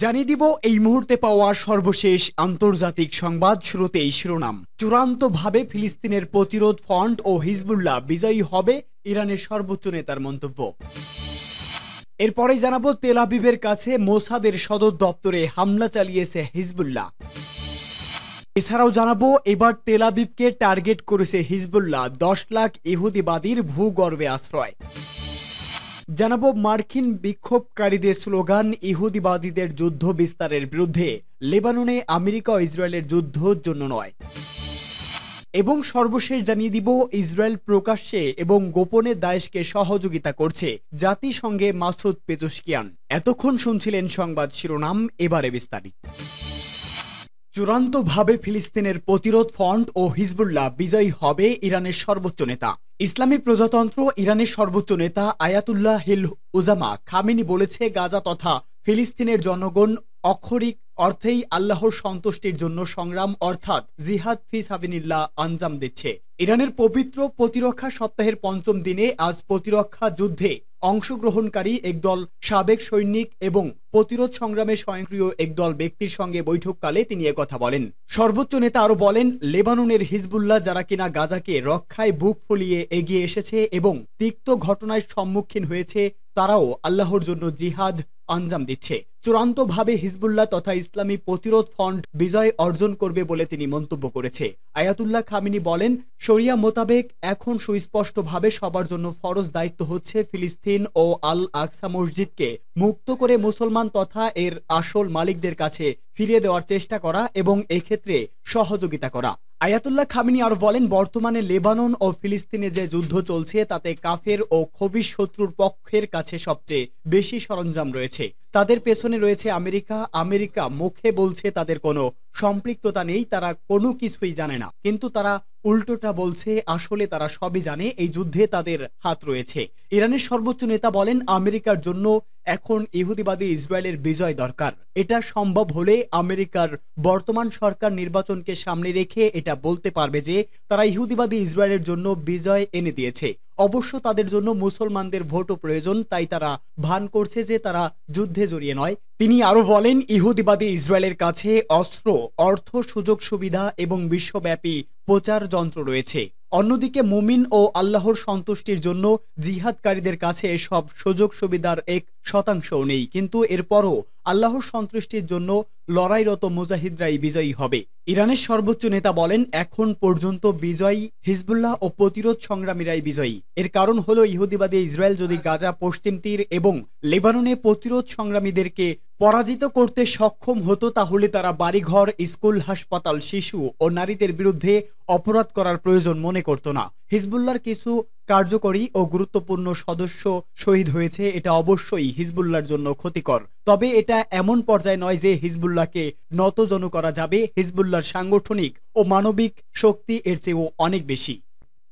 জানিয়ে দিব এই মুহূর্তে পাওয়া সর্বশেষ আন্তর্জাতিক সংবাদ। শুরুতেই শিরোনাম। চূড়ান্তভাবে ফিলিস্তিনের প্রতিরোধ ফ্রন্ট ও হিজবুল্লাহ বিজয়ী হবে, ইরানের সর্বোচ্চ নেতার মন্তব্য। এরপরেই জানাবো তেল আবিবের কাছে মোসাদের সদর দপ্তরে হামলা চালিয়েছে হিজবুল্লাহ। এছাড়াও জানাবো এবার তেল আবিবকে টার্গেট করেছে হিজবুল্লাহ, 10 লাখ ইহুদিবাদীর ভূগর্ভে আশ্রয়। জানাবো মার্কিন বিক্ষোভকারীদের স্লোগান, ইহুদিবাদীদের যুদ্ধ বিস্তারের বিরুদ্ধে, লেবাননে আমেরিকা ও ইসরায়েলের যুদ্ধের জন্য নয়। এবং সর্বশেষ জানিয়ে দিব ইসরায়েল প্রকাশ্যে এবং গোপনে দায়েশকে সহযোগিতা করছে, জাতিসংঘে মাসুদ পেজেশকিয়ান। এতক্ষণ শুনছিলেন সংবাদ শিরোনাম, এবারে বিস্তারিত। চূড়ান্তভাবে ফিলিস্তিনের প্রতিরোধ ফ্রন্ট ও হিজবুল্লাহ বিজয়ী হবে, ইরানের সর্বোচ্চ নেতা। ইসলামী প্রজাতন্ত্র ইরানের সর্বোচ্চ নেতা আয়াতুল্লাহ হিল উজামা খামেনি বলেছে, গাজা তথা ফিলিস্তিনের জনগণ অক্ষরিক অর্থেই আল্লাহর সন্তুষ্টির জন্য সংগ্রাম অর্থাৎ জিহাদ ফি সাবিলিল্লাহ আঞ্জাম দিচ্ছে। ইরানের পবিত্র প্রতিরক্ষা সপ্তাহের 5ম দিনে আজ প্রতিরক্ষা যুদ্ধে অংশগ্রহণকারী একদল সাবেক সৈনিক এবং প্রতিরোধ সংগ্রামে স্বয়ংক্রিয় একদল ব্যক্তির সঙ্গে বৈঠককালে তিনি একথা বলেন। সর্বোচ্চ নেতা আরো বলেন, লেবাননের হিজবুল্লাহ যারা কিনা গাজাকে রক্ষায় বুক ফুলিয়ে এগিয়ে এসেছে এবং তিক্ত ঘটনার সম্মুখীন হয়েছে, তারাও আল্লাহর জন্য জিহাদ আঞ্জাম দিচ্ছে। চূড়ান্তভাবে হিজবুল্লাহ তথা ইসলামী প্রতিরোধ ফ্রন্ট বিজয় অর্জন করবে বলে তিনি মন্তব্য করেছে। আয়াতুল্লাহ খামেনি বলেন, শরিয়া মোতাবেক এখন সুস্পষ্টভাবে সবার জন্য ফরজ দায়িত্ব হচ্ছে ফিলিস্তিন ও আল আকসা মসজিদকে মুক্ত করে মুসলমান তথা এর আসল মালিকদের কাছে ফিরিয়ে দেওয়ার চেষ্টা করা এবং এক্ষেত্রে সহযোগিতা করা। আয়াতুল্লাহ খামেনি আরো বলেন, বর্তমানে লেবানন ও ফিলিস্তিনে যে যুদ্ধ চলছে তাতে কাফের ও খবিশ শত্রুর পক্ষের কাছে সবচেয়ে বেশি সরঞ্জাম রয়েছে। তাদের পেছনে রয়েছে আমেরিকা। আমেরিকা মুখে বলছে তাদের কোনো সম্পৃক্ততা নেই, তারা কোনো কিছুই জানে না, কিন্তু তারা উল্টোটা বলছে আসলে তারা সবই জানে, এই যুদ্ধে তাদের হাত রয়েছে। ইরানের সর্বোচ্চ নেতা বলেন, আমেরিকার জন্য এখন ইহুদিবাদী ইসরায়েলের বিজয় দরকার। এটা সম্ভব হলে আমেরিকার বর্তমান সরকার নির্বাচনকে সামনে রেখে এটা বলতে পারবে যে তারা ইহুদিবাদী ইসরায়েলের জন্য বিজয় এনে দিয়েছে। অবশ্য তাদের জন্য মুসলমানদের ভোটও প্রয়োজন, তাই তারা ভান করছে যে তারা যুদ্ধে জড়িয়ে নয়। তিনি আরো বলেন, ইহুদিবাদী ইসরায়েলের কাছে অস্ত্র, অর্থ, সুযোগ সুবিধা এবং বিশ্বব্যাপী প্রচার যন্ত্র রয়েছে। অন্যদিকে মুমিন ও আল্লাহর সন্তুষ্টির জন্য জিহাদকারীদের কাছে সব সুযোগ সুবিধার 1%ও নেই, কিন্তু এরপরও আল্লাহর সন্তুষ্টির জন্য লড়াইরত মুজাহিদরাই বিজয়ী হবে। ইরানের সর্বোচ্চ নেতা বলেন, এখন পর্যন্ত বিজয়ী হিজবুল্লাহ ও প্রতিরোধ সংগ্রামীরাই বিজয়ী। এর কারণ হলো ইহুদিবাদী ইসরায়েল যদি গাজা, পশ্চিম তীর এবং লেবাননে প্রতিরোধ সংগ্রামীদেরকে পরাজিত করতে সক্ষম হতো, তাহলে তারা বাড়িঘর, স্কুল, হাসপাতাল, শিশু ও নারীদের বিরুদ্ধে অপরাধ করার প্রয়োজন মনে করত না। হিজবুল্লাহর কিছু কার্যকরী ও গুরুত্বপূর্ণ সদস্য শহীদ হয়েছে, এটা অবশ্যই হিজবুল্লাহর জন্য ক্ষতিকর। তবে এটা এমন পর্যায়ে নয় যে হিজবুল্লাহকে নতজানু করা যাবে। হিজবুল্লাহর সাংগঠনিক ও মানবিক শক্তি এর চেয়েও অনেক বেশি।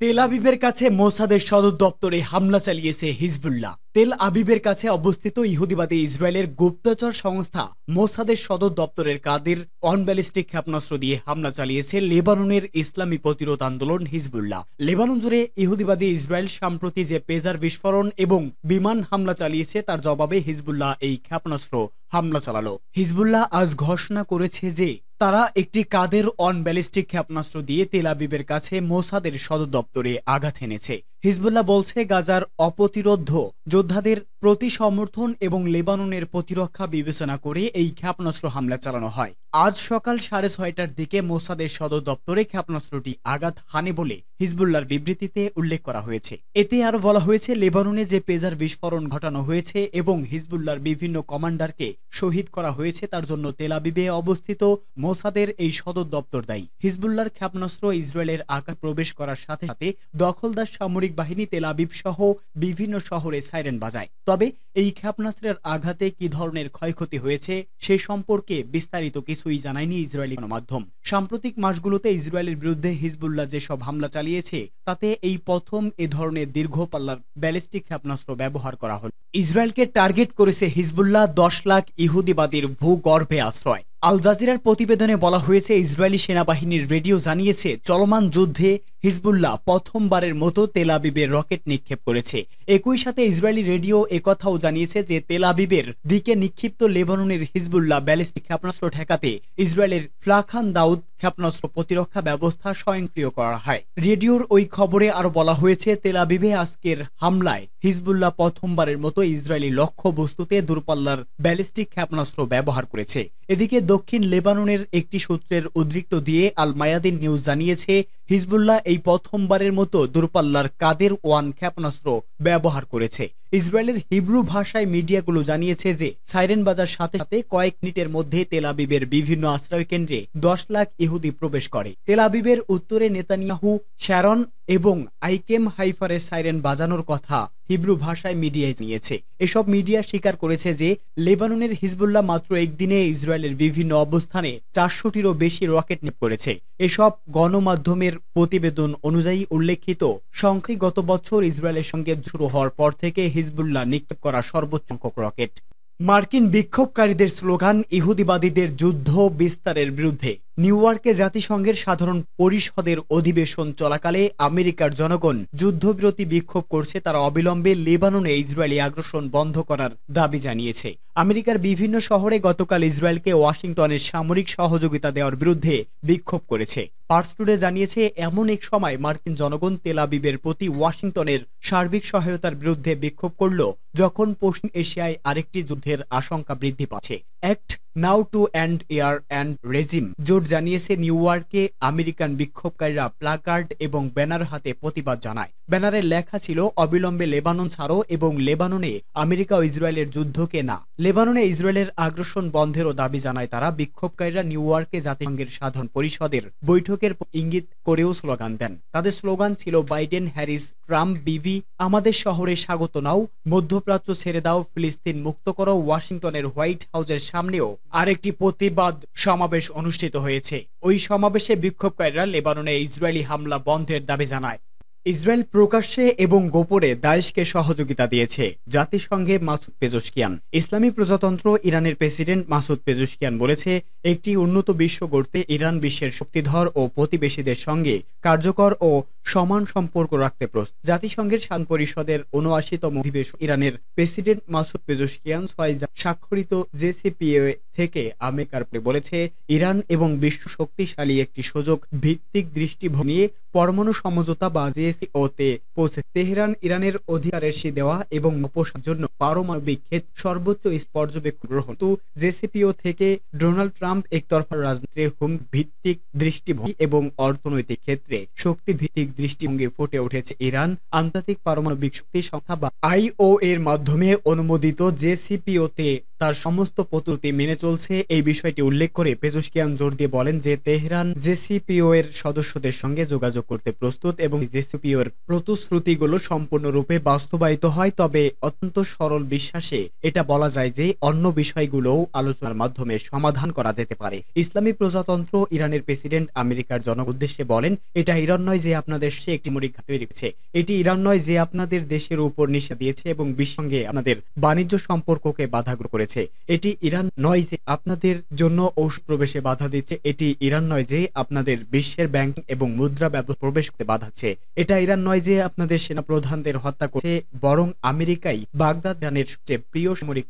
তেল আবিবের কাছে মোসাদের সদর দপ্তরে হামলা চালিয়েছে হিজবুল্লাহ। তেল আবিবের কাছে অবস্থিত ইহুদিবাদী ইসরায়েলের গুপ্তচর সংস্থা মোসাদের সদর দপ্তরের কাদের অনব্যালিস্টিক ক্ষেপণাস্ত্র দিয়ে হামলা চালিয়েছে লেবাননের ইসলামী প্রতিরোধ আন্দোলন হিজবুল্লাহ। লেবানন জুড়ে ইহুদিবাদী ইসরায়েল সম্প্রতি যে পেজার বিস্ফোরণ এবং বিমান হামলা চালিয়েছে তার জবাবে হিজবুল্লাহ এই ক্ষেপণাস্ত্র হামলা চালালো। হিজবুল্লাহ আজ ঘোষণা করেছে যে তারা একটি কাদের অনব্যালিস্টিক ক্ষেপণাস্ত্র দিয়ে তেল আবিবের কাছে মোসাদের সদর দপ্তরে আঘাত এনেছে। হিজবুল্লাহ বলছে, গাজার অপ্রতিরোধ যোদ্ধাদের প্রতি সমর্থন এবং লেবাননের প্রতিরক্ষা বিবেচনা করে এই ক্ষেপণাস্ত্র হামলা চালানো হয়। আজ সকাল 6:30টার দিকে মোসাদের সদর দপ্তরে ক্ষেপণাস্ত্রটি আঘাত হানে বলে হিজবুল্লাহর বিবৃতিতে উল্লেখ করা হয়েছে। এতে আরো বলা হয়েছে, লেবাননে যে পেজার বিস্ফোরণ ঘটানো হয়েছে এবং হিজবুল্লাহর বিভিন্ন কমান্ডারকে শহীদ করা হয়েছে তার জন্য তেল আবিবে অবস্থিত মোসাদের এই সদর দপ্তর দায়ী। হিজবুল্লাহর ক্ষেপণাস্ত্র ইসরায়েলের আকাশ প্রবেশ করার সাথে সাথে দখলদার সামরিক বাহিনী তেল আবিব সহ বিভিন্ন শহরে সাইরেন বাজায়। তবে এই ক্ষেপণাস্ত্রের আঘাতে কি ধরনের ক্ষয়ক্ষতি হয়েছে সে সম্পর্কে বিস্তারিত কিছুই জানায়নি ইসরায়েলি গণমাধ্যম। সাম্প্রতিক মাসগুলোতে ইসরায়েলের বিরুদ্ধে হিজবুল্লাহ যেসব হামলা চালিয়েছে তাতে এই প্রথম এ ধরনের দীর্ঘ পাল্লার ব্যালিস্টিক ক্ষেপণাস্ত্র ব্যবহার করা হল। ইসরায়েলকে টার্গেট করেছে হিজবুল্লাহ, 10 লাখ ইহুদিবাদীর ভূগর্ভে আশ্রয়। আল জাজিরার প্রতিবেদনে বলা হয়েছে, ইসরায়েলি সেনাবাহিনীর রেডিও জানিয়েছে চলমান যুদ্ধে হিজবুল্লাহ প্রথমবারের মতো তেল আবিবে রকেট নিক্ষেপ করেছে। একই সাথে ইসরায়েলি রেডিও একথাও জানিয়েছে যে তেল আবিবের দিকে নিক্ষিপ্ত লেবাননের হিজবুল্লাহ ব্যালিস্টিক ক্ষেপণাস্ত্র ঠেকাতে ইসরায়েলের ফ্লাখান দাউদ ক্ষেপণাস্ত্র প্রতিরক্ষা ব্যবস্থা স্বয়ংক্রিয় করা হয়। রেডিওর ওই খবরে আরো বলা হয়েছে, তেল আবিবে আজকের হামলায় হিজবুল্লাহ প্রথমবারের মতো ইসরায়েলি লক্ষ্যবস্তুতে দূরপাল্লার ব্যালিস্টিক ক্ষেপণাস্ত্র ব্যবহার করেছে। এদিকে দক্ষিণ লেবাননের একটি সূত্রের উদ্ধৃত দিয়ে আল মায়াদিন নিউজ জানিয়েছে, হিজবুল্লাহ এই প্রথমবারের মতো দূরপাল্লার কাদের ওয়ান ক্ষেপণাস্ত্র ব্যবহার করেছে। ইসরায়েলের হিব্রু ভাষায় মিডিয়াগুলো জানিয়েছে যে সাইরেন বাজার সাথে সাথে কয়েক মিনিটের মধ্যে তেল আবিবের বিভিন্ন আশ্রয় কেন্দ্রে 10 লাখ ইহুদি প্রবেশ করে। তেল আবিবের উত্তরে নেতানিয়াহু, শ্যারন এবং আইকেম হাইফারে সাইরেন বাজানোর কথা হিব্রু ভাষায় মিডিয়ায় জানিয়েছে। এসব মিডিয়া স্বীকার করেছে যে লেবাননের হিজবুল্লাহ মাত্র একদিনে ইসরায়েলের বিভিন্ন অবস্থানে 400টিরও বেশি রকেট নিক্ষেপ করেছে। এসব গণমাধ্যমের প্রতিবেদন অনুযায়ী উল্লেখিত সংখ্যাই গত বছর ইসরায়েলের সঙ্গে শুরু হওয়ার পর থেকে হিজবুল্লাহ নিক্ষেপ করা সর্বোচ্চ সংখ্যক রকেট। মার্কিন বিক্ষোভকারীদের স্লোগান ইহুদিবাদীদের যুদ্ধ বিস্তারের বিরুদ্ধে। নিউ ইয়র্কে জাতিসংঘের সাধারণ পরিষদের অধিবেশন চলাকালে আমেরিকার জনগণ যুদ্ধবিরতি বিক্ষোভ করছে। তারা অবিলম্বে লেবাননে ইসরায়েলি আগ্রাসন বন্ধ করার দাবি জানিয়েছে। আমেরিকার বিভিন্ন শহরে গতকাল ইসরায়েলকে ওয়াশিংটনের সামরিক সহযোগিতা দেওয়ার বিরুদ্ধে বিক্ষোভ করেছে। পার্স টুডে জানিয়েছে, এমন এক সময় মার্কিন জনগণ তেল আবিবের প্রতি ওয়াশিংটনের সার্বিক সহায়তার বিরুদ্ধে বিক্ষোভ করল, যখন পশ্চিম এশিয়ায় আরেকটি যুদ্ধের আশঙ্কা বৃদ্ধি পাচ্ছে। Act now to end air and regime জোট জানিয়েছে, নিউ ইয়র্কে আমেরিকান বিক্ষোভকারীরা প্লাকার্ড এবং ব্যানার হাতে প্রতিবাদ জানায়। ব্যানারে লেখা ছিল, অবিলম্বে লেবানন ছাড়ো এবং লেবাননে আমেরিকা ও ইসরায়েলের যুদ্ধকে না। লেবাননে ইসরায়েলের আগ্রাসন বন্ধেরও দাবি জানায় তারা। বিক্ষোভকারীরা নিউ ইয়র্কে জাতিসংঘের সাধারণ পরিষদের বৈঠকের ইঙ্গিত করেও স্লোগান দেন। তাদের স্লোগান ছিল, বাইডেন, হ্যারিস, ট্রাম্প, বিবি, আমাদের শহরে স্বাগত নাও, মধ্যপ্রাচ্য ছেড়ে দাও, ফিলিস্তিন মুক্ত করো। ওয়াশিংটনের হোয়াইট হাউসের সামনেও আরেকটি প্রতিবাদ সমাবেশ অনুষ্ঠিত হয়েছে। ওই সমাবেশে বিক্ষোভকারীরা লেবাননে ইসরায়েলি হামলা বন্ধের দাবি জানায়। ইসরায়েল প্রকাশ্যে এবং গোপনে দায়েশকে সহযোগিতা দিয়েছে। জাতিসংঘে মাসুদ পেজেশকিয়ান। ইসলামী প্রজাতন্ত্র ইরানের প্রেসিডেন্ট মাসুদ পেজেশকিয়ান বলেছে, একটি উন্নত বিশ্ব গড়তে ইরান বিশ্বের শক্তিধর ও প্রতিবেশীদের সঙ্গে কার্যকর ও সমান সম্পর্ক রাখতে প্রস্তুত। জাতিসংঘের শান্তি পরিষদের ৭৯তম অধিবেশন ইরানের প্রেসিডেন্ট মাসুদ পেজেশকিয়ান ৬ স্বাক্ষরিত জেসিপিওএ থেকে আমেরিকার বলেছে, ইরান এবং বিশ্ব শক্তিশালী একটি সুযোগ ভিত্তিক দৃষ্টিভঙ্গি নিয়ে পরমাণু সমঝোতা বা জেসিওতে পৌঁছে। তেহরান ইরানের অধিকারের দেওয়া এবং অপসারণের জন্য পারমাণবিক ক্ষেত্রে সর্বোচ্চ পর্যবেক্ষণ গ্রহণ। তো জেসিপিও থেকে ডোনাল্ড ট্রাম্প একতরফা রাজনীতির হুমকি ভিত্তিক দৃষ্টিভঙ্গি এবং অর্থনৈতিক ক্ষেত্রে শক্তি ভিত্তিক দৃষ্টিভঙ্গি ফুটে উঠেছে। ইরান আন্তর্জাতিক পারমাণবিক শক্তি সংস্থা বা আইও এর মাধ্যমে অনুমোদিত জেসিপিওতে তার সমস্ত প্রতিশ্রুতি মেনে চলছে। এই বিষয়টি উল্লেখ করে পেজেশকিয়ান জোর দিয়ে বলেন যে তেহরান জেসিপিও এর সদস্যদের সঙ্গে যোগাযোগ করতে প্রস্তুত এবং জেসিপিও এর প্রতিশ্রুতিগুলো সম্পূর্ণরূপে বাস্তবায়িত হয়, তবে অত্যন্ত সরল বিশ্বাসে এটা বলা যায় যে অন্য বিষয়গুলোও আলোচনার মাধ্যমে সমাধান করা যেতে পারে। ইসলামী প্রজাতন্ত্র ইরানের প্রেসিডেন্ট আমেরিকার জনগণের উদ্দেশ্যে বলেন, এটা ইরান নয় যে আপনাদের সে একটি সামরিক ঘাঁটি তৈরি করেছে, এটি ইরান নয় যে আপনাদের দেশের উপর নিষেধ দিয়েছে এবং বিশ্বের সঙ্গে আপনাদের বাণিজ্য সম্পর্ককে বাধাগ্রস্ত করেছে। এটি ইরান নয় যে আপনাদের জন্য ঔষধ প্রবেশে বাধা দিচ্ছে, এটি ইরান নয় যে আপনাদের বিশ্বের ব্যাংকিং এবং মুদ্রা ব্যবস্থা প্রবেশ করতে বাধা দিচ্ছে, এটা ইরান নয় যে আপনাদের সেনা প্রধানদের হত্যা করছে, বরং আমেরিকাই বাগদাদ ইরানের সবচেয়ে প্রিয় সামরিক।